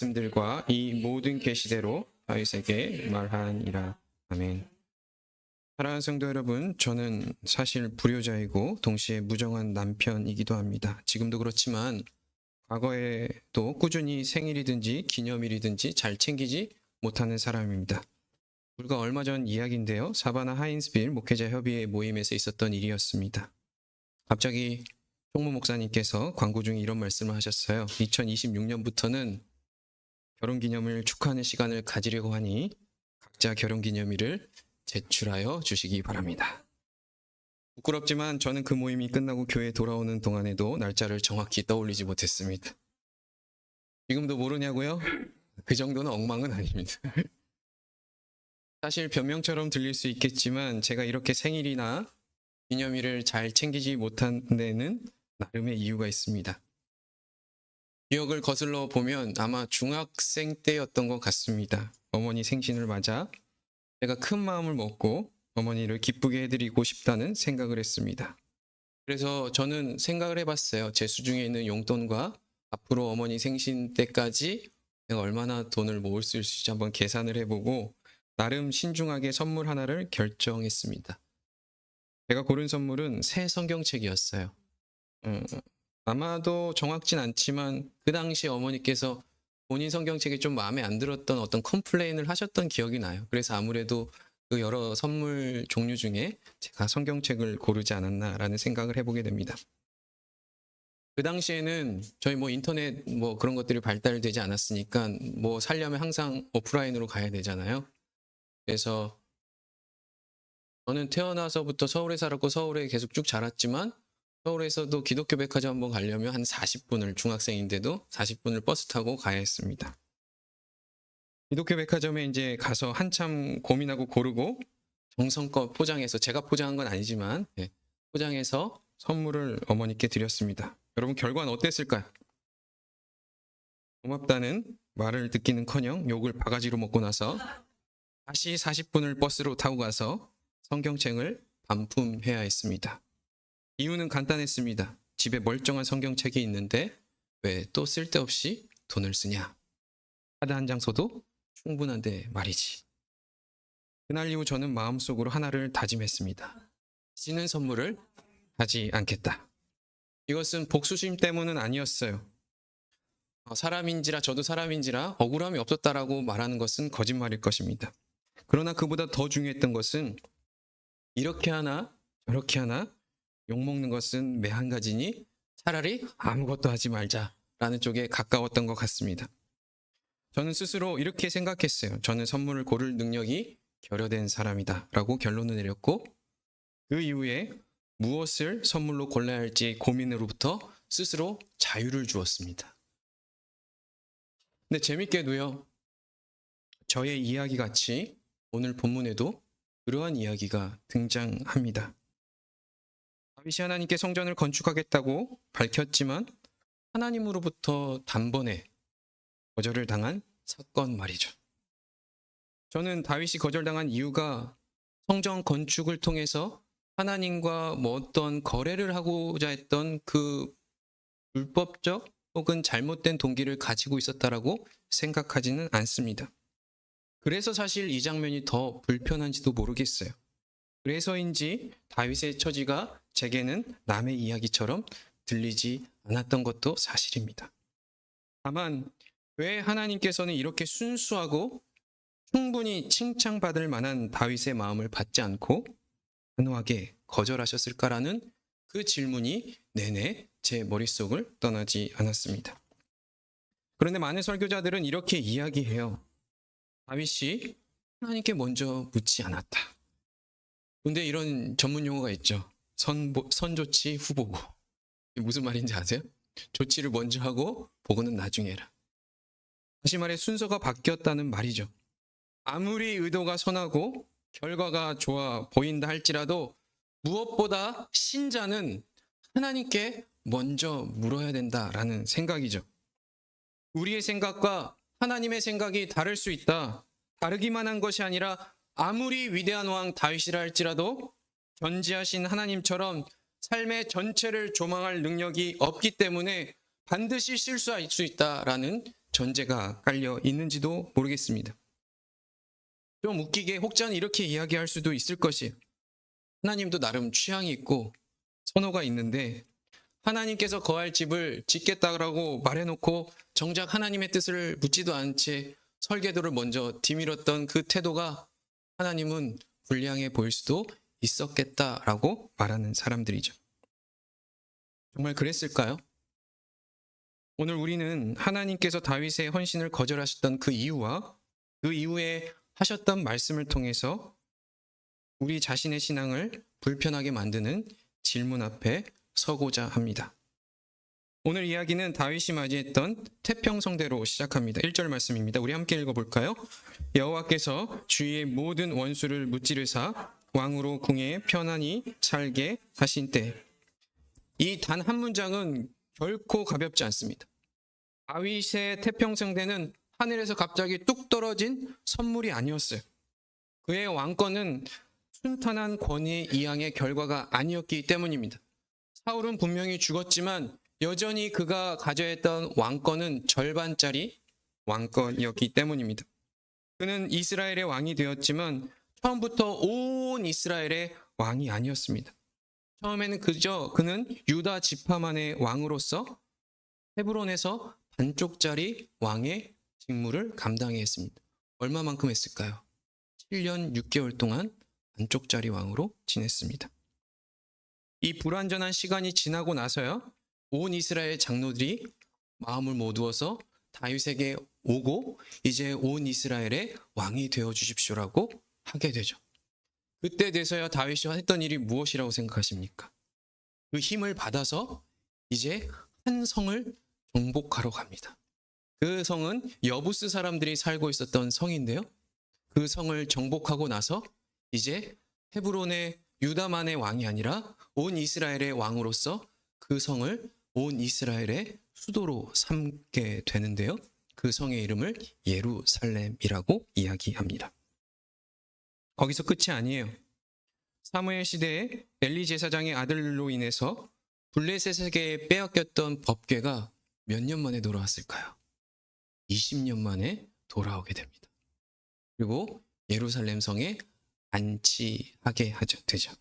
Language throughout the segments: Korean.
말씀들과 이 모든 계시대로 다윗에게 말하니라. 아멘. 사랑하는 성도 여러분, 저는 사실 불효자이고 동시에 무정한 남편이기도 합니다. 지금도 그렇지만 과거에도 꾸준히 생일이든지 기념일이든지 잘 챙기지 못하는 사람입니다. 불과 얼마 전 이야기인데요. 사바나 하인스빌 목회자 협의회 모임에서 있었던 일이었습니다. 갑자기 총무 목사님께서 광고 중에 이런 말씀을 하셨어요. 2026년부터는 결혼기념일 축하하는 시간을 가지려고 하니 각자 결혼기념일을 제출하여 주시기 바랍니다. 부끄럽지만 저는 그 모임이 끝나고 교회에 돌아오는 동안에도 날짜를 정확히 떠올리지 못했습니다. 지금도 모르냐고요? 그 정도는 엉망은 아닙니다. 사실 변명처럼 들릴 수 있겠지만 제가 이렇게 생일이나 기념일을 잘 챙기지 못한 데는 나름의 이유가 있습니다. 기억을 거슬러 보면 아마 중학생 때였던 것 같습니다. 어머니 생신을 맞아 제가 큰 마음을 먹고 어머니를 기쁘게 해드리고 싶다는 생각을 했습니다. 그래서 저는 생각을 해봤어요. 제 수중에 있는 용돈과 앞으로 어머니 생신 때까지 내가 얼마나 돈을 모을 수 있을지 한번 계산을 해보고 나름 신중하게 선물 하나를 결정했습니다. 제가 고른 선물은 새 성경책이었어요. 아마도 정확진 않지만 그 당시 어머니께서 본인 성경책이 좀 마음에 안 들었던 어떤 컴플레인을 하셨던 기억이 나요. 그래서 아무래도 그 여러 선물 종류 중에 제가 성경책을 고르지 않았나라는 생각을 해보게 됩니다. 그 당시에는 저희 인터넷 그런 것들이 발달되지 않았으니까 살려면 항상 오프라인으로 가야 되잖아요. 그래서 저는 태어나서부터 서울에 살았고 서울에 계속 쭉 자랐지만 서울에서도 기독교 백화점 한번 가려면 한 40분을 중학생인데도 40분을 버스 타고 가야 했습니다. 기독교 백화점에 이제 가서 한참 고민하고 고르고 정성껏 포장해서 제가 포장한 건 아니지만 포장해서 선물을 어머니께 드렸습니다. 여러분 결과는 어땠을까요? 고맙다는 말을 듣기는커녕 욕을 바가지로 먹고 나서 다시 40분을 버스로 타고 가서 성경책을 반품해야 했습니다. 이유는 간단했습니다. 집에 멀쩡한 성경책이 있는데 왜 또 쓸데없이 돈을 쓰냐? 카드 한 장 써도 충분한데 말이지. 그날 이후 저는 마음속으로 하나를 다짐했습니다. 쓰는 선물을 하지 않겠다. 이것은 복수심 때문은 아니었어요. 사람인지라 저도 사람인지라 억울함이 없었다라고 말하는 것은 거짓말일 것입니다. 그러나 그보다 더 중요했던 것은 이렇게 하나 저렇게 하나 욕먹는 것은 매한가지니 차라리 아무것도 하지 말자라는 쪽에 가까웠던 것 같습니다. 저는 스스로 이렇게 생각했어요. 저는 선물을 고를 능력이 결여된 사람이다 라고 결론을 내렸고 그 이후에 무엇을 선물로 골라야 할지 고민으로부터 스스로 자유를 주었습니다. 근데 재밌게도요. 저의 이야기같이 오늘 본문에도 그러한 이야기가 등장합니다. 다윗이 하나님께 성전을 건축하겠다고 밝혔지만 하나님으로부터 단번에 거절을 당한 사건 말이죠. 저는 다윗이 거절당한 이유가 성전 건축을 통해서 하나님과 어떤 거래를 하고자 했던 그 불법적 혹은 잘못된 동기를 가지고 있었다라고 생각하지는 않습니다. 그래서 사실 이 장면이 더 불편한지도 모르겠어요. 그래서인지 다윗의 처지가 제게는 남의 이야기처럼 들리지 않았던 것도 사실입니다. 다만 왜 하나님께서는 이렇게 순수하고 충분히 칭찬받을 만한 다윗의 마음을 받지 않고 단호하게 거절하셨을까라는 그 질문이 내내 제 머릿속을 떠나지 않았습니다. 그런데 많은 설교자들은 이렇게 이야기해요. 다윗이 하나님께 먼저 묻지 않았다. 근데 이런 전문 용어가 있죠. 선조치 후보고. 무슨 말인지 아세요? 조치를 먼저 하고 보고는 나중에 해라. 다시 말해 순서가 바뀌었다는 말이죠. 아무리 의도가 선하고 결과가 좋아 보인다 할지라도 무엇보다 신자는 하나님께 먼저 물어야 된다라는 생각이죠. 우리의 생각과 하나님의 생각이 다를 수 있다. 다르기만 한 것이 아니라 아무리 위대한 왕 다윗이라 할지라도 전지하신 하나님처럼 삶의 전체를 조망할 능력이 없기 때문에 반드시 실수할 수 있다라는 전제가 깔려 있는지도 모르겠습니다. 좀 웃기게 혹자는 이렇게 이야기할 수도 있을 것이에요. 하나님도 나름 취향이 있고 선호가 있는데 하나님께서 거할 집을 짓겠다라고 말해놓고 정작 하나님의 뜻을 묻지도 않은 채 설계도를 먼저 뒤밀었던 그 태도가 하나님은 불량해 보일 수도 있었겠다라고 말하는 사람들이죠. 정말 그랬을까요? 오늘 우리는 하나님께서 다윗의 헌신을 거절하셨던 그 이유와 그 이후에 하셨던 말씀을 통해서 우리 자신의 신앙을 불편하게 만드는 질문 앞에 서고자 합니다. 오늘 이야기는 다윗이 맞이했던 태평성대로 시작합니다. 1절 말씀입니다. 우리 함께 읽어볼까요? 여호와께서 주의 모든 원수를 무찌르사 왕으로 궁에 편안히 살게 하신 때. 이 단 한 문장은 결코 가볍지 않습니다. 다윗의 태평성대는 하늘에서 갑자기 뚝 떨어진 선물이 아니었어요. 그의 왕권은 순탄한 권위의 이양의 결과가 아니었기 때문입니다. 사울은 분명히 죽었지만 여전히 그가 가져야 했던 왕권은 절반짜리 왕권이었기 때문입니다. 그는 이스라엘의 왕이 되었지만 처음부터 온 이스라엘의 왕이 아니었습니다. 처음에는 그는 유다 지파만의 왕으로서 헤브론에서 반쪽짜리 왕의 직무를 감당해야 했습니다. 얼마만큼 했을까요? 7년 6개월 동안 반쪽짜리 왕으로 지냈습니다. 이 불완전한 시간이 지나고 나서야 온 이스라엘 장로들이 마음을 모두어서 다윗에게 오고 이제 온 이스라엘의 왕이 되어 주십시오라고 하게 되죠. 그때 돼서야 다윗이 했던 일이 무엇이라고 생각하십니까? 그 힘을 받아서 이제 한 성을 정복하러 갑니다. 그 성은 여부스 사람들이 살고 있었던 성인데요. 그 성을 정복하고 나서 이제 헤브론의 유다만의 왕이 아니라 온 이스라엘의 왕으로서 그 성을 온 이스라엘의 수도로 삼게 되는데요. 그 성의 이름을 예루살렘이라고 이야기합니다. 거기서 끝이 아니에요. 사무엘 시대에 엘리 제사장의 아들로 인해서 블레셋에게 빼앗겼던 법궤가 몇 년 만에 돌아왔을까요? 20년 만에 돌아오게 됩니다. 그리고 예루살렘 성에 안치하게 되죠.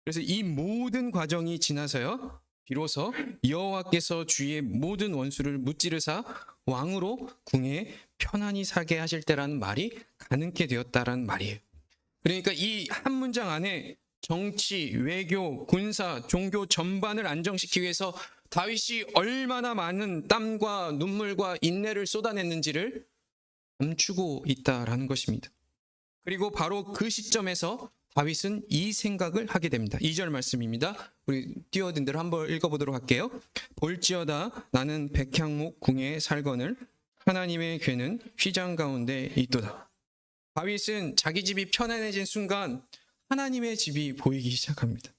그래서 이 모든 과정이 지나서요, 비로소 여호와께서 주의 모든 원수를 무찌르사 왕으로 궁에 편안히 살게 하실 때라는 말이 가능케 되었다라는 말이에요. 그러니까 이 한 문장 안에 정치, 외교, 군사, 종교 전반을 안정시키기 위해서 다윗이 얼마나 많은 땀과 눈물과 인내를 쏟아냈는지를 감추고 있다라는 것입니다. 그리고 바로 그 시점에서 다윗은 이 생각을 하게 됩니다. 2절 말씀입니다. 우리 띄워둔 대로 한번 읽어보도록 할게요. 볼지어다 나는 백향목 궁에 살거늘 하나님의 궤는 휘장 가운데 있도다. 다윗은 자기 집이 편안해진 순간 하나님의 집이 보이기 시작합니다.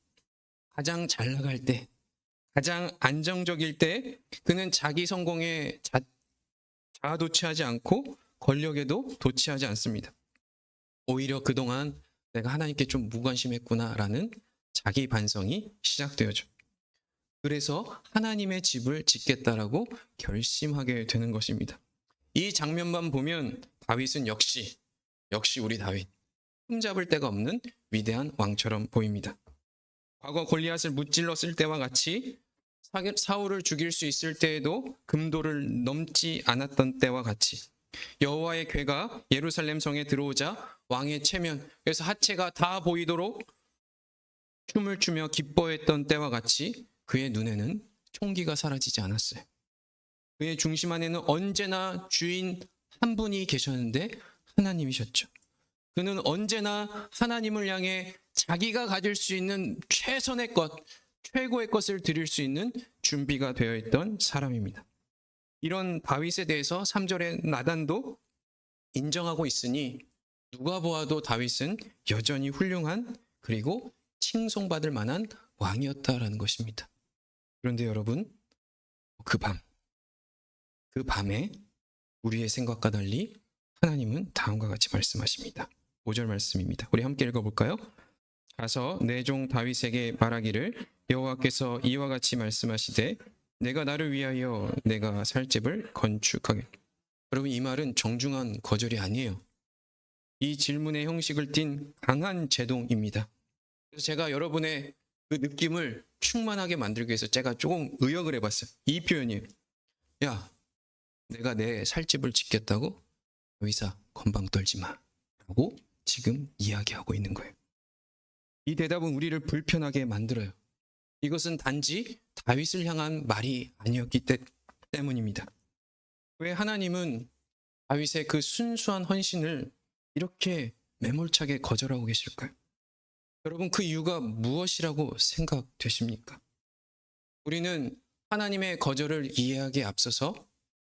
가장 잘 나갈 때, 가장 안정적일 때 그는 자기 성공에 자아도취하지 않고 권력에도 도취하지 않습니다. 오히려 그동안 내가 하나님께 좀 무관심했구나라는 자기 반성이 시작되어져. 그래서 하나님의 집을 짓겠다라고 결심하게 되는 것입니다. 이 장면만 보면 다윗은 역시 우리 다윗, 흠잡을 데가 없는 위대한 왕처럼 보입니다. 과거 골리앗을 무찔렀을 때와 같이 사울을 죽일 수 있을 때에도 금도를 넘지 않았던 때와 같이 여호와의 궤가 예루살렘 성에 들어오자 왕의 체면, 그래서 하체가 다 보이도록 춤을 추며 기뻐했던 때와 같이 그의 눈에는 총기가 사라지지 않았어요. 그의 중심 안에는 언제나 주인 한 분이 계셨는데 하나님이셨죠. 그는 언제나 하나님을 향해 자기가 가질 수 있는 최선의 것, 최고의 것을 드릴 수 있는 준비가 되어 있던 사람입니다. 이런 다윗에 대해서 3절의 나단도 인정하고 있으니 누가 보아도 다윗은 여전히 훌륭한 그리고 칭송받을 만한 왕이었다라는 것입니다. 그런데 여러분, 그 밤에 우리의 생각과 달리 하나님은 다음과 같이 말씀하십니다. 5절 말씀입니다. 우리 함께 읽어볼까요? 가서 내 종 다윗에게 말하기를 여호와께서 이와 같이 말씀하시되 내가 나를 위하여 내가 살 집을 건축하겠다. 여러분, 이 말은 정중한 거절이 아니에요. 이 질문의 형식을 띤 강한 제동입니다. 그래서 제가 여러분의 그 느낌을 충만하게 만들기 위해서 제가 조금 의역을 해봤어요. 이 표현이에요. 야, 내가 내 살집을 짓겠다고? 의사, 건방 떨지 마. 라고 지금 이야기하고 있는 거예요. 이 대답은 우리를 불편하게 만들어요. 이것은 단지 다윗을 향한 말이 아니었기 때문입니다. 왜 하나님은 다윗의 그 순수한 헌신을 이렇게 매몰차게 거절하고 계실까요? 여러분, 그 이유가 무엇이라고 생각되십니까? 우리는 하나님의 거절을 이해하기에 앞서서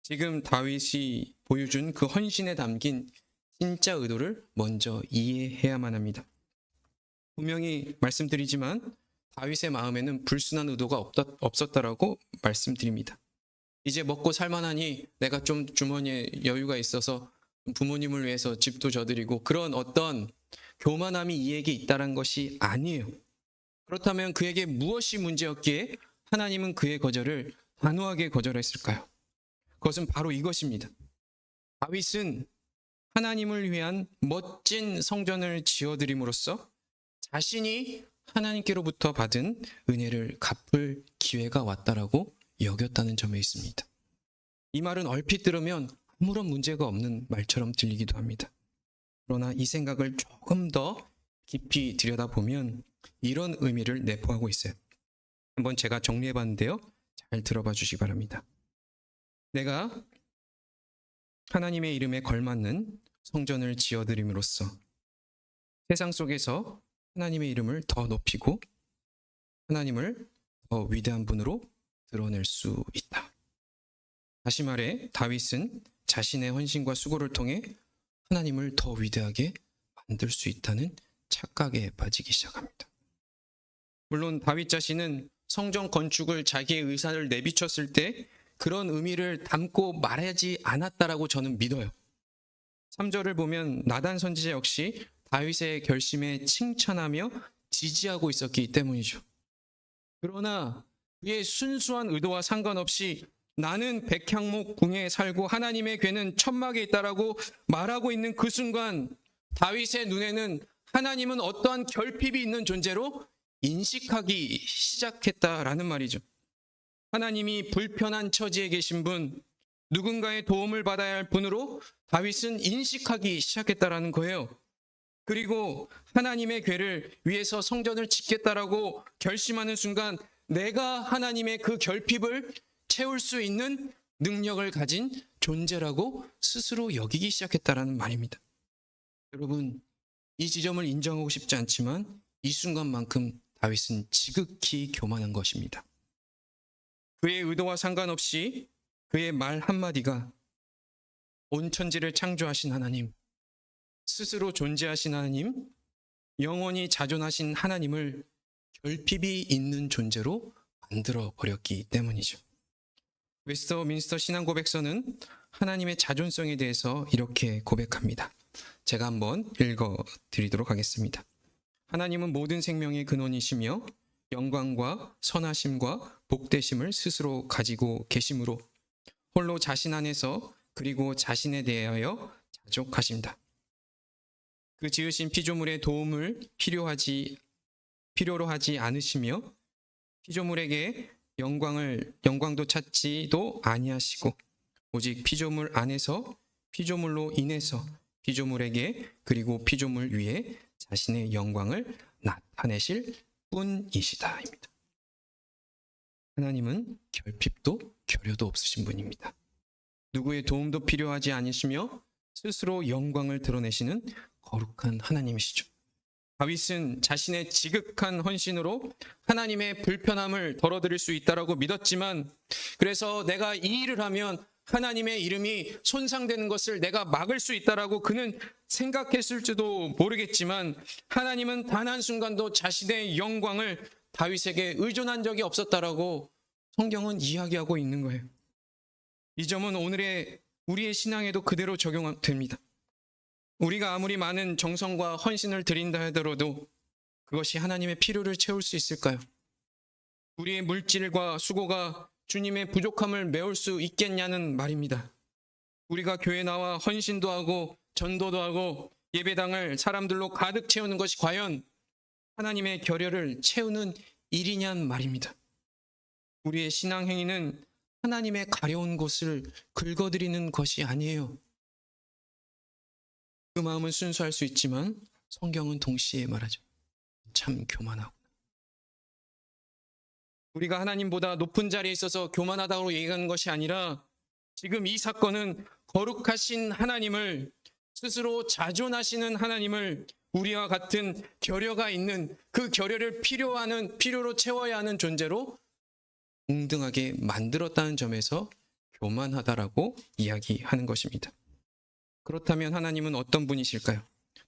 지금 다윗이 보여준 그 헌신에 담긴 진짜 의도를 먼저 이해해야만 합니다. 분명히 말씀드리지만 다윗의 마음에는 불순한 의도가 없었다라고 말씀드립니다. 이제 먹고 살만하니 내가 좀 주머니에 여유가 있어서 부모님을 위해서 집도 져드리고, 그런 어떤 교만함이 이에게 있다는 것이 아니에요. 그렇다면 그에게 무엇이 문제였기에 하나님은 그의 거절을 단호하게 거절했을까요? 그것은 바로 이것입니다. 다윗은 하나님을 위한 멋진 성전을 지어드림으로써 자신이 하나님께로부터 받은 은혜를 갚을 기회가 왔다라고 여겼다는 점에 있습니다. 이 말은 얼핏 들으면 아무런 문제가 없는 말처럼 들리기도 합니다. 그러나 이 생각을 조금 더 깊이 들여다보면 이런 의미를 내포하고 있어요. 한번 제가 정리해봤는데요. 잘 들어봐 주시기 바랍니다. 내가 하나님의 이름에 걸맞는 성전을 지어드림으로써 세상 속에서 하나님의 이름을 더 높이고 하나님을 더 위대한 분으로 드러낼 수 있다. 다시 말해, 다윗은 자신의 헌신과 수고를 통해 하나님을 더 위대하게 만들 수 있다는 착각에 빠지기 시작합니다. 물론 다윗 자신은 성전 건축을 자기의 의사를 내비쳤을 때 그런 의미를 담고 말하지 않았다라고 저는 믿어요. 3절을 보면 나단 선지자 역시 다윗의 결심에 칭찬하며 지지하고 있었기 때문이죠. 그러나 그의 순수한 의도와 상관없이 나는 백향목 궁에 살고 하나님의 궤는 천막에 있다라고 말하고 있는 그 순간 다윗의 눈에는 하나님은 어떠한 결핍이 있는 존재로 인식하기 시작했다라는 말이죠. 하나님이 불편한 처지에 계신 분, 누군가의 도움을 받아야 할 분으로 다윗은 인식하기 시작했다라는 거예요. 그리고 하나님의 궤를 위해서 성전을 짓겠다라고 결심하는 순간 내가 하나님의 그 결핍을 채울 수 있는 능력을 가진 존재라고 스스로 여기기 시작했다라는 말입니다. 여러분, 이 지점을 인정하고 싶지 않지만 이 순간만큼 다윗은 지극히 교만한 것입니다. 그의 의도와 상관없이 그의 말 한마디가 온 천지를 창조하신 하나님, 스스로 존재하신 하나님, 영원히 자존하신 하나님을 결핍이 있는 존재로 만들어 버렸기 때문이죠. 웨스터민스터 신앙고백서는 하나님의 자존성에 대해서 이렇게 고백합니다. 제가 한번 읽어드리도록 하겠습니다. 하나님은 모든 생명의 근원이시며 영광과 선하심과 복되심을 스스로 가지고 계심으로 홀로 자신 안에서 그리고 자신에 대하여 자족하신다. 그 지으신 피조물의 도움을 필요로 하지 않으시며 피조물에게 영광도 찾지도 아니하시고 오직 피조물 안에서 피조물로 인해서 피조물에게 그리고 피조물 위에 자신의 영광을 나타내실 뿐이시다입니다. 하나님은 결핍도 결여도 없으신 분입니다. 누구의 도움도 필요하지 않으시며 스스로 영광을 드러내시는 거룩한 하나님이시죠. 다윗은 자신의 지극한 헌신으로 하나님의 불편함을 덜어드릴 수 있다라고 믿었지만, 그래서 내가 이 일을 하면 하나님의 이름이 손상되는 것을 내가 막을 수 있다라고 그는 생각했을지도 모르겠지만, 하나님은 단 한순간도 자신의 영광을 다윗에게 의존한 적이 없었다라고 성경은 이야기하고 있는 거예요. 이 점은 우리의 신앙에도 그대로 적용됩니다. 우리가 아무리 많은 정성과 헌신을 드린다 하더라도 그것이 하나님의 필요를 채울 수 있을까요? 우리의 물질과 수고가 주님의 부족함을 메울 수 있겠냐는 말입니다. 우리가 교회 나와 헌신도 하고 전도도 하고 예배당을 사람들로 가득 채우는 것이 과연 하나님의 결혈을 채우는 일이냔 말입니다. 우리의 신앙 행위는 하나님의 가려운 곳을 긁어드리는 것이 아니에요. 그 마음은 순수할 수 있지만 성경은 동시에 말하죠. 참 교만하고. 우리가 하나님보다 높은 자리에 있어서 교만하다고 얘기하는 것이 아니라 지금 이 사건은 거룩하신 하나님을, 스스로 자존하시는 하나님을 우리와 같은 결여가 있는, 그 결여를 필요로 채워야 하는 존재로 동등하게 만들었다는 점에서 교만하다라고 이야기하는 것입니다. 그렇다면 하나님은 어떤 분이실까요?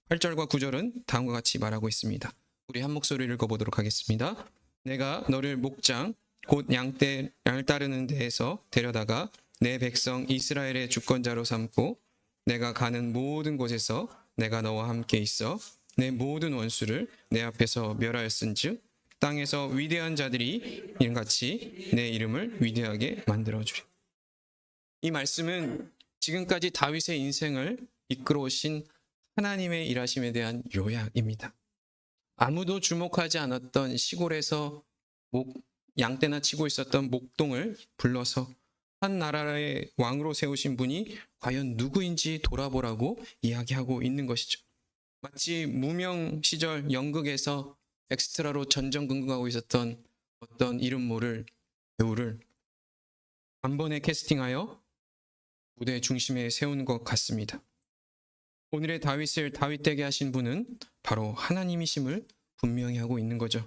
8절과 9절은 다음과 같이 말하고 있습니다. 우리 한 목소리를 읽어보도록 하겠습니다. 내가 너를 목장 곧 양을 따르는 데에서 데려다가 내 백성 이스라엘의 주권자로 삼고 내가 가는 모든 곳에서 내가 너와 함께 있어 내 모든 원수를 내 앞에서 멸하였은즉 땅에서 위대한 자들이 이같이 내 이름을 위대하게 만들어주리. 이 말씀은 지금까지 다윗의 인생을 이끌어오신 하나님의 일하심에 대한 요약입니다. 아무도 주목하지 않았던 시골에서 양떼나 치고 있었던 목동을 불러서 한 나라의 왕으로 세우신 분이 과연 누구인지 돌아보라고 이야기하고 있는 것이죠. 마치 무명 시절 연극에서 엑스트라로 전전긍긍하고 있었던 어떤 이름 모를 배우를 한 번에 캐스팅하여 무대 중심에 세우는 것 같습니다. 오늘의 다윗을 다윗되게 하신 분은 바로 하나님이심을 분명히 하고 있는 거죠.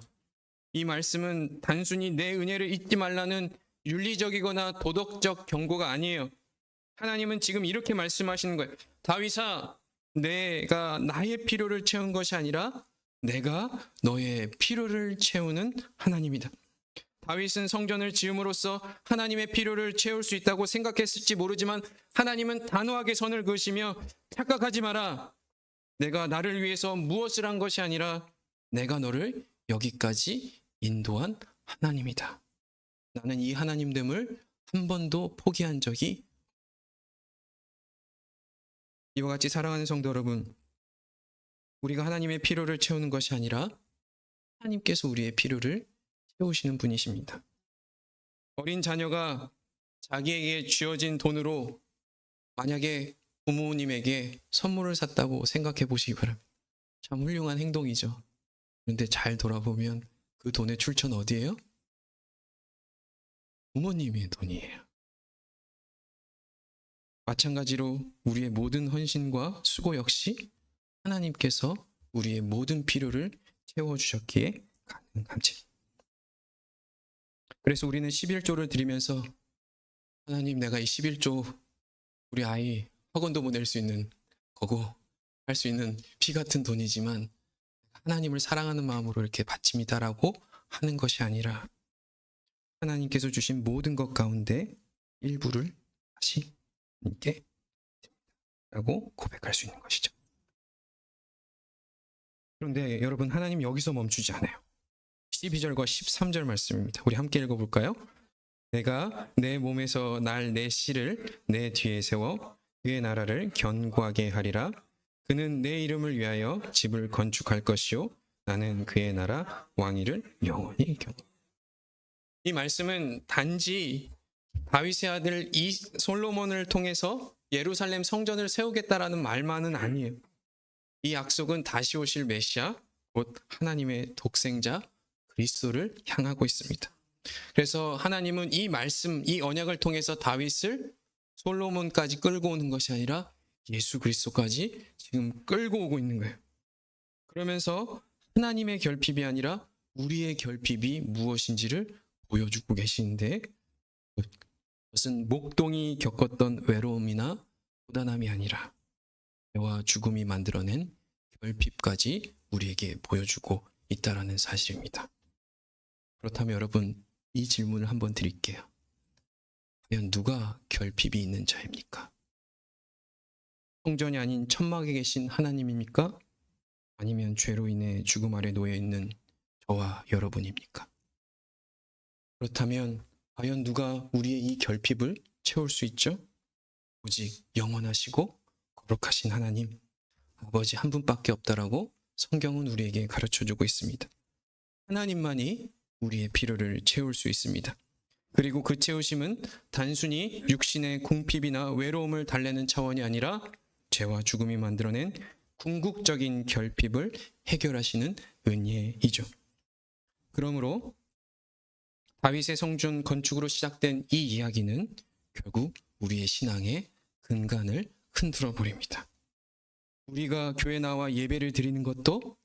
이 말씀은 단순히 내 은혜를 잊지 말라는 윤리적이거나 도덕적 경고가 아니에요. 하나님은 지금 이렇게 말씀하시는 거예요. 다윗아, 내가 나의 필요를 채운 것이 아니라 내가 너의 필요를 채우는 하나님이다. 다윗은 성전을 지음으로써 하나님의 필요를 채울 수 있다고 생각했을지 모르지만 하나님은 단호하게 선을 그으시며 착각하지 마라. 내가 나를 위해서 무엇을 한 것이 아니라 내가 너를 여기까지 인도한 하나님이다. 나는 이 하나님됨을 한 번도 포기한 적이. 이와 같이 사랑하는 성도 여러분, 우리가 하나님의 필요를 채우는 것이 아니라 하나님께서 우리의 필요를 채우시는 분이십니다. 어린 자녀가 자기에게 주어진 돈으로 만약에 부모님에게 선물을 샀다고 생각해 보시기 바랍니다. 참 훌륭한 행동이죠. 그런데 잘 돌아보면 그 돈의 출처는 어디예요? 부모님의 돈이에요. 마찬가지로 우리의 모든 헌신과 수고 역시 하나님께서 우리의 모든 필요를 채워주셨기에 가능합니다. 그래서 우리는 11조를 드리면서 하나님, 내가 이 11조 우리 아이 학원도 보낼 수 있는 거고 할 수 있는 피 같은 돈이지만 하나님을 사랑하는 마음으로 이렇게 바칩니다라고 하는 것이 아니라 하나님께서 주신 모든 것 가운데 일부를 다시 하나님께 라고 고백할 수 있는 것이죠. 그런데 여러분, 하나님 여기서 멈추지 않아요. 12절과 13절 말씀입니다. 우리 함께 읽어볼까요? 내가 내 몸에서 날 내 씨를 내 뒤에 세워 그의 나라를 견고하게 하리라. 그는 내 이름을 위하여 집을 건축할 것이요 나는 그의 나라 왕위를 영원히 이 말씀은 단지 다윗의 아들 이 솔로몬을 통해서 예루살렘 성전을 세우겠다라는 말만은 아니에요. 이 약속은 다시 오실 메시아, 곧 하나님의 독생자 그리스도를 향하고 있습니다. 그래서 하나님은 이 말씀, 이 언약을 통해서 다윗을 솔로몬까지 끌고 오는 것이 아니라 예수 그리스도까지 지금 끌고 오고 있는 거예요. 그러면서 하나님의 결핍이 아니라 우리의 결핍이 무엇인지를 보여주고 계시는데, 그것은 목동이 겪었던 외로움이나 고단함이 아니라 죄와 죽음이 만들어낸 결핍까지 우리에게 보여주고 있다는 사실입니다. 그렇다면 여러분, 이 질문을 한번 드릴게요. 과연 누가 결핍이 있는 자입니까? 성전이 아닌 천막에 계신 하나님입니까? 아니면 죄로 인해 죽음 아래 놓여 있는 저와 여러분입니까? 그렇다면 과연 누가 우리의 이 결핍을 채울 수 있죠? 오직 영원하시고 거룩하신 하나님, 아버지 한 분밖에 없다라고 성경은 우리에게 가르쳐주고 있습니다. 하나님만이 우리의 필요를 채울 수 있습니다. 그리고 그 채우심은 단순히 육신의 궁핍이나 외로움을 달래는 차원이 아니라 죄와 죽음이 만들어낸 궁극적인 결핍을 해결하시는 은혜이죠. 그러므로 다윗의 성전 건축으로 시작된 이 이야기는 결국 우리의 신앙의 근간을 흔들어 버립니다. 우리가 교회 나와 예배를 드리는 것도,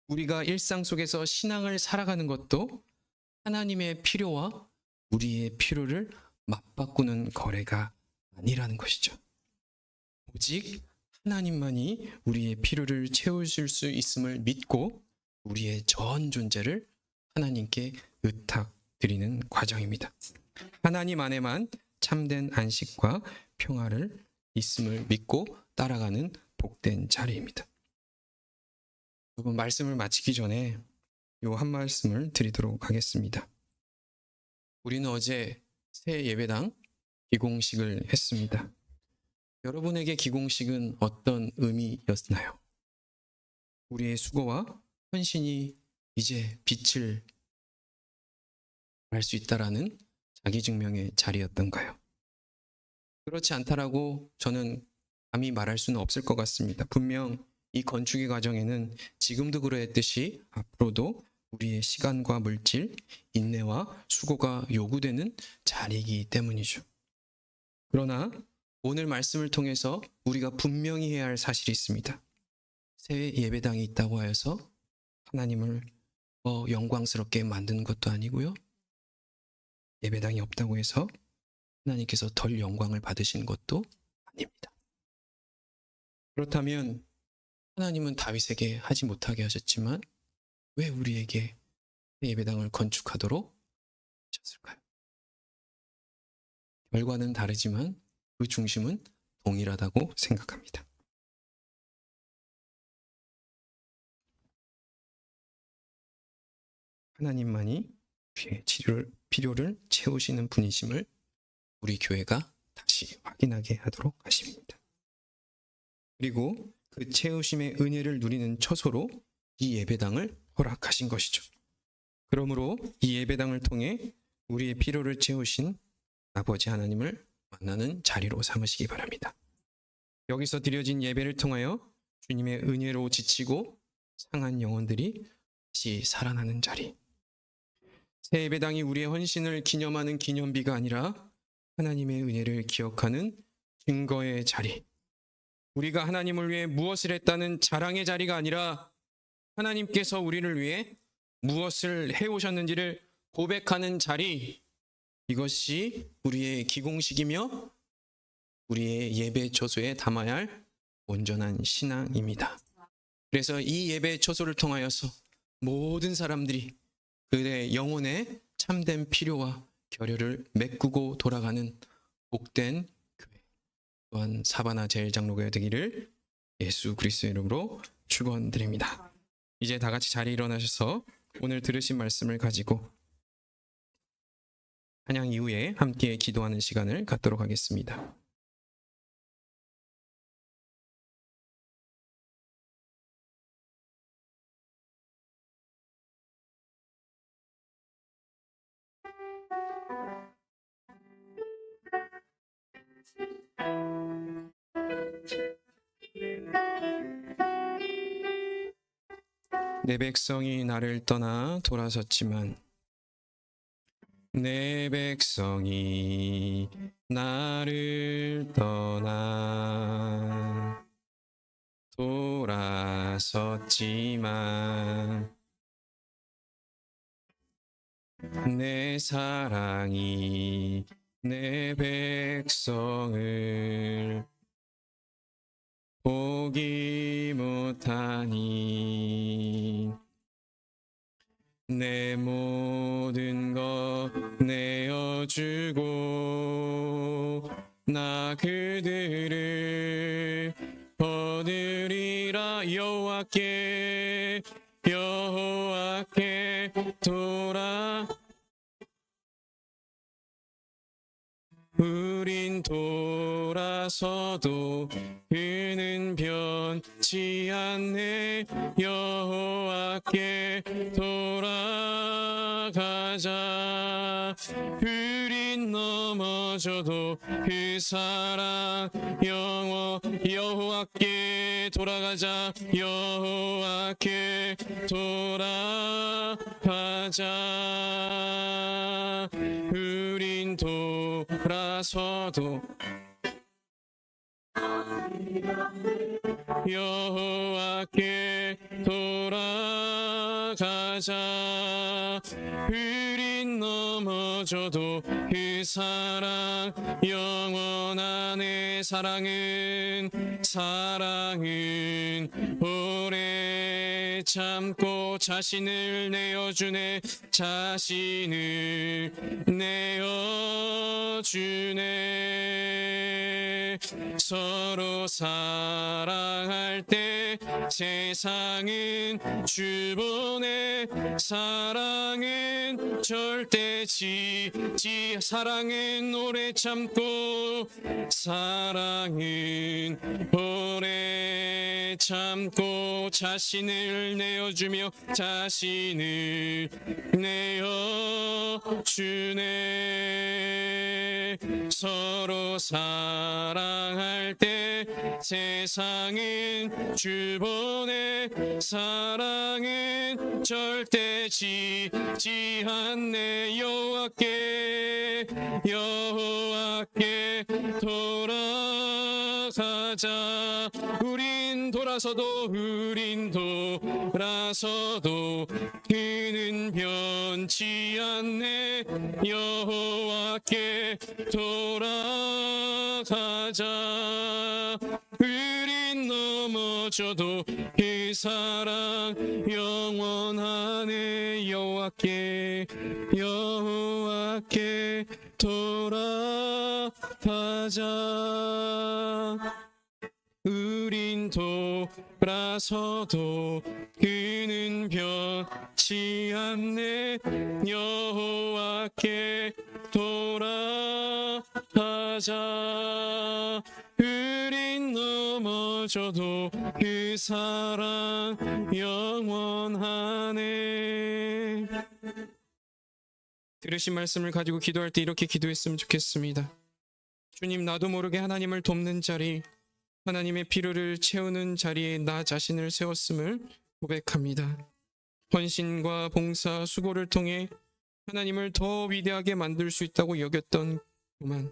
우리가 일상 속에서 신앙을 살아가는 것도 하나님의 필요와 우리의 필요를 맞바꾸는 거래가 아니라는 것이죠. 오직 하나님만이 우리의 필요를 채우실 수 있음을 믿고 우리의 전 존재를 하나님께 의탁드리는 과정입니다. 하나님 안에만 참된 안식과 평화를 있음을 믿고 따라가는 복된 자리입니다. 여러분, 말씀을 마치기 전에 요 한 말씀을 드리도록 하겠습니다. 우리는 어제 새 예배당 기공식을 했습니다. 여러분에게 기공식은 어떤 의미였나요? 우리의 수고와 헌신이 이제 빛을 알 수 있다라는 자기증명의 자리였던가요? 그렇지 않다라고 저는 감히 말할 수는 없을 것 같습니다. 분명 이 건축의 과정에는 지금도 그러했듯이 앞으로도 우리의 시간과 물질, 인내와 수고가 요구되는 자리이기 때문이죠. 그러나 오늘 말씀을 통해서 우리가 분명히 해야 할 사실이 있습니다. 새 예배당이 있다고 하여서 하나님을 영광스럽게 만드는 것도 아니고요. 예배당이 없다고 해서 하나님께서 덜 영광을 받으시는 것도 아닙니다. 그렇다면 하나님은 다윗에게 하지 못하게 하셨지만 왜 우리에게 예배당을 건축하도록 하셨을까요? 결과는 다르지만 그 중심은 동일하다고 생각합니다. 하나님만이 우리의 필요를 채우시는 분이심을 우리 교회가 다시 확인하게 하도록 하십니다. 그리고 그 채우심의 은혜를 누리는 처소로 이 예배당을 허락하신 것이죠. 그러므로 이 예배당을 통해 우리의 필요를 채우신 아버지 하나님을 만나는 자리로 삼으시기 바랍니다. 여기서 드려진 예배를 통하여 주님의 은혜로 지치고 상한 영혼들이 다시 살아나는 자리. 새 예배당이 우리의 헌신을 기념하는 기념비가 아니라 하나님의 은혜를 기억하는 증거의 자리. 우리가 하나님을 위해 무엇을 했다는 자랑의 자리가 아니라 하나님께서 우리를 위해 무엇을 해오셨는지를 고백하는 자리. 이것이 우리의 기공식이며 우리의 예배 처소에 담아야 할 온전한 신앙입니다. 그래서 이 예배 처소를 통하여서 모든 사람들이 그들의 영혼의 참된 필요와 결여를 메꾸고 돌아가는 복된 교회, 또한 사바나 제일장로교회 되기를 예수 그리스도의 이름으로 축원드립니다. 이제 다 같이 자리에 일어나셔서 오늘 들으신 말씀을 가지고 찬양 이후에 함께 기도하는 시간을 갖도록 하겠습니다. 내 백성이 나를 떠나 돌아섰지만 내 백성이 나를 떠나 돌아섰지만 내 사랑이 내 백성을 보기 못하니 내 모든 것 내어주고 나 그들을 얻으리라. 여호와께 우린 돌아 돌아서도 그는 변치 않네. 여호와께 돌아가자. 우린 넘어져도 그 사랑 여호와께 돌아가자. 여호와께 돌아가자. 우린 돌아서도 여호와께 돌아가자. 우린 넘어져도 그 사랑 영원하네. 사랑은 오래 참고 자신을 내어주네. 자신을 내어주네. 서로 사랑할 때 세상은 주보네. 사랑은 절대 사랑은 오래 참고 사랑은 오래 참고 자신을 내어주며 자신을 내어주네. 서로 사랑할 때 세상은 주보네. 사랑은 절대 지지 않네. 여호와께 돌아가자. 우린 돌아서도 그는 변치 않네. 여호와께 돌아가자. 우린 넘어져도 그 사랑 영원하네. 여호와께 돌아가자. 우린 돌아서도 그는 변치 않네. 여호와께 돌아가자. 우린 넘어져도 그 사랑 영원하네. 들으신 말씀을 가지고 기도할 때 이렇게 기도했으면 좋겠습니다. 주님, 나도 모르게 하나님을 돕는 자리, 하나님의 필요를 채우는 자리에 나 자신을 세웠음을 고백합니다. 헌신과 봉사, 수고를 통해 하나님을 더 위대하게 만들 수 있다고 여겼던 교만,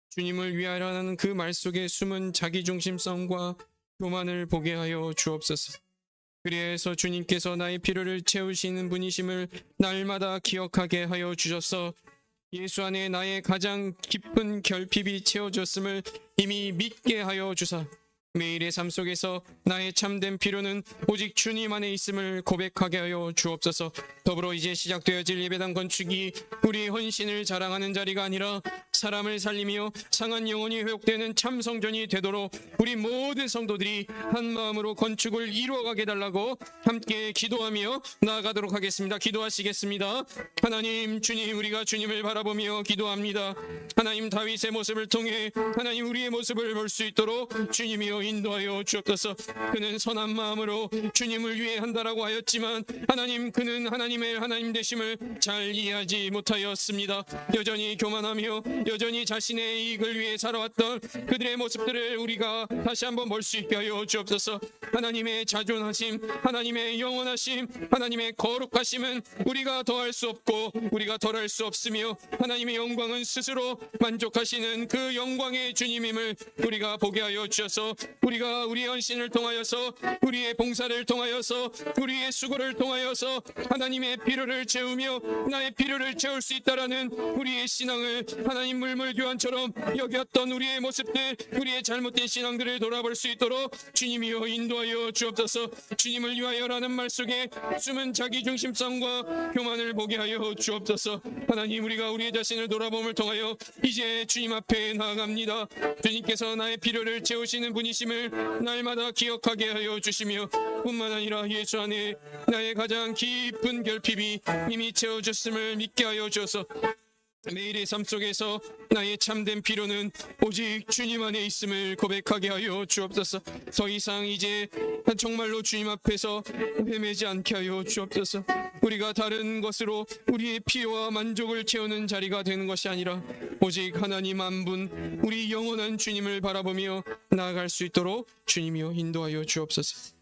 주님을 위하여라는 그 말 속에 숨은 자기중심성과 교만을 보게 하여 주옵소서. 그래서 주님께서 나의 필요를 채우시는 분이심을 날마다 기억하게 하여 주셔서 예수 안에 나의 가장 깊은 결핍이 채워졌음을 이미 믿게 하여 주사 매일의 삶 속에서 나의 참된 필요는 오직 주님 안에 있음을 고백하게 하여 주옵소서. 더불어 이제 시작되어질 예배당 건축이 우리 헌신을 자랑하는 자리가 아니라 사람을 살리며 상한 영혼이 회복되는 참 성전이 되도록 우리 모든 성도들이 한 마음으로 건축을 이루어가게 달라고 함께 기도하며 나아가도록 하겠습니다. 기도하시겠습니다. 하나님, 주님, 우리가 주님을 바라보며 기도합니다. 하나님, 다윗의 모습을 통해 하나님 우리의 모습을 볼 수 있도록 주님이여 인도하여 주옵소서. 그는 선한 마음으로 주님을 위해 한다라고 하였지만 하나님, 그는 하나님 되심을 잘 이해하지 못하였습니다. 여전히 교만하며 여전히 자신의 이익을 위해 살아왔던 그들의 모습들을 우리가 다시 한번 볼 수 있게 하여 주옵소서. 하나님의 자존하심, 하나님의 영원하심, 하나님의 거룩하심은 우리가 더할 수 없고 우리가 덜할 수 없으며 하나님의 영광은 스스로 만족하시는 그 영광의 주님임을 우리가 보게 하여 주셔서 우리가 우리의 헌신을 통하여서 우리의 봉사를 통하여서 우리의 수고를 통하여서 하나님의 필요를 채우며 나의 필요를 채울 수 있다라는 우리의 신앙을 하나님 물물교환처럼 여겼던 우리의 모습들, 우리의 잘못된 신앙들을 돌아볼 수 있도록 주님이여 인도하여 주옵소서. 주님을 위하여라는 말 속에 숨은 자기중심성과 교만을 보게 하여 주옵소서. 하나님, 우리가 우리의 자신을 돌아봄을 통하여 이제 주님 앞에 나아갑니다. 주님께서 나의 필요를 채우시는 분이심을 날마다 기억하게 하여 주시며 뿐만 아니라 예수 안에 나의 가장 깊은 결핍이 이미 채워졌음을 믿게 하여 주셔서 매일의 삶 속에서 나의 참된 필요는 오직 주님 안에 있음을 고백하게 하여 주옵소서. 더 이상 이제 정말로 주님 앞에서 헤매지 않게 하여 주옵소서. 우리가 다른 것으로 우리의 필요와 만족을 채우는 자리가 되는 것이 아니라 오직 하나님 한 분, 우리 영원한 주님을 바라보며 나아갈 수 있도록 주님이여 인도하여 주옵소서.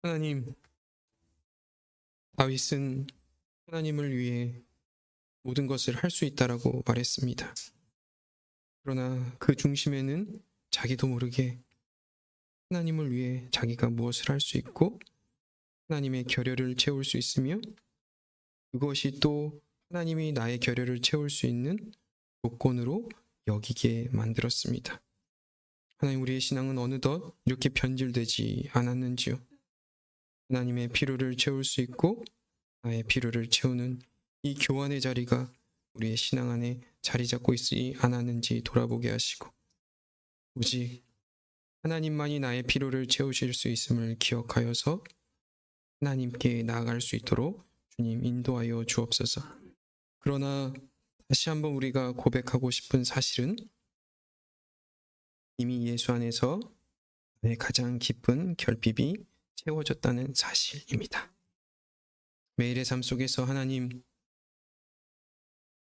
하나님, 다윗은 하나님을 위해 모든 것을 할 수 있다라고 말했습니다. 그러나 그 중심에는 자기도 모르게 하나님을 위해 자기가 무엇을 할 수 있고 하나님의 결여를 채울 수 있으며 그것이 또 하나님이 나의 결여를 채울 수 있는 조건으로 여기게 만들었습니다. 하나님, 우리의 신앙은 어느덧 이렇게 변질되지 않았는지요? 하나님의 필요를 채울 수 있고 나의 필요를 채우는 이 교환의 자리가 우리의 신앙 안에 자리 잡고 있지 않았는지 돌아보게 하시고 오직 하나님만이 나의 필요를 채우실 수 있음을 기억하여서 하나님께 나아갈 수 있도록 주님 인도하여 주옵소서. 그러나 다시 한번 우리가 고백하고 싶은 사실은 이미 예수 안에서 내 가장 깊은 결핍이 채워졌다는 사실입니다. 매일의 삶 속에서 하나님,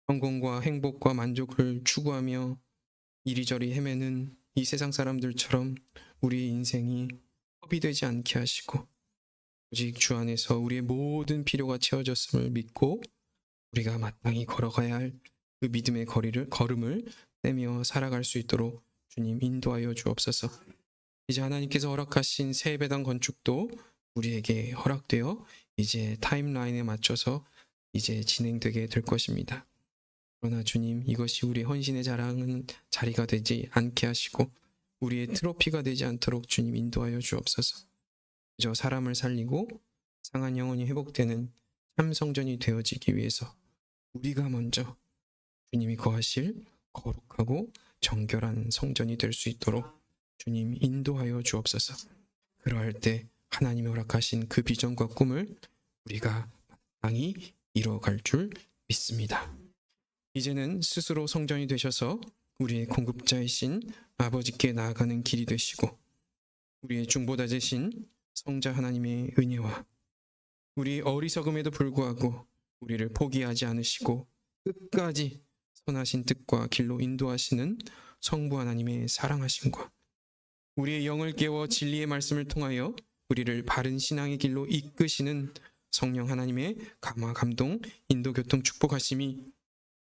성공과 행복과 만족을 추구하며 이리저리 헤매는 이 세상 사람들처럼 우리의 인생이 허비되지 않게 하시고 오직 주 안에서 우리의 모든 필요가 채워졌음을 믿고 우리가 마땅히 걸어가야 할 그 믿음의 걸음을 떼며 살아갈 수 있도록 주님 인도하여 주옵소서. 이제 하나님께서 허락하신 새 배당 건축도 우리에게 허락되어 이제 타임라인에 맞춰서 이제 진행되게 될 것입니다. 그러나 주님, 이것이 우리의 헌신의 자랑은 자리가 되지 않게 하시고 우리의 트로피가 되지 않도록 주님 인도하여 주옵소서. 그저 사람을 살리고 상한 영혼이 회복되는 참 성전이 되어지기 위해서 우리가 먼저 주님이 거하실 거룩하고 정결한 성전이 될 수 있도록 주님 인도하여 주옵소서. 그러할 때 하나님이 허락하신 그 비전과 꿈을 우리가 마땅히 이뤄갈 줄 믿습니다. 이제는 스스로 성전이 되셔서 우리의 공급자이신 아버지께 나아가는 길이 되시고 우리의 중보자 되신 성자 하나님의 은혜와 우리 어리석음에도 불구하고 우리를 포기하지 않으시고 끝까지 선하신 뜻과 길로 인도하시는 성부 하나님의 사랑하심과 우리의 영을 깨워 진리의 말씀을 통하여 우리를 바른 신앙의 길로 이끄시는 성령 하나님의 감화 감동 인도 교통 축복하심이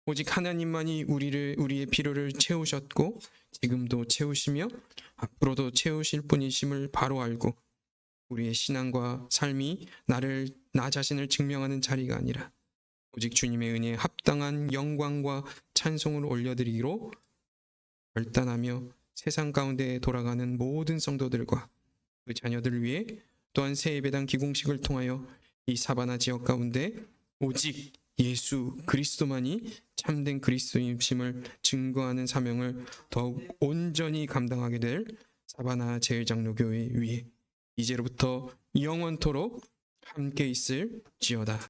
오직 하나님만이 우리의 필요를 채우셨고 지금도 채우시며 앞으로도 채우실 분이심을 바로 알고 우리의 신앙과 삶이 나 자신을 증명하는 자리가 아니라 오직 주님의 은혜에 합당한 영광과 찬송을 올려드리기로 결단하며 세상 가운데 돌아가는 모든 성도들과 그 자녀들을 위해 또한 새 예배당 기공식을 통하여 이 사바나 지역 가운데 오직 예수 그리스도만이 참된 그리스도인임을 증거하는 사명을 더욱 온전히 감당하게 될 사바나 제일장로교회 위에 이제로부터 영원토록 함께 있을지어다.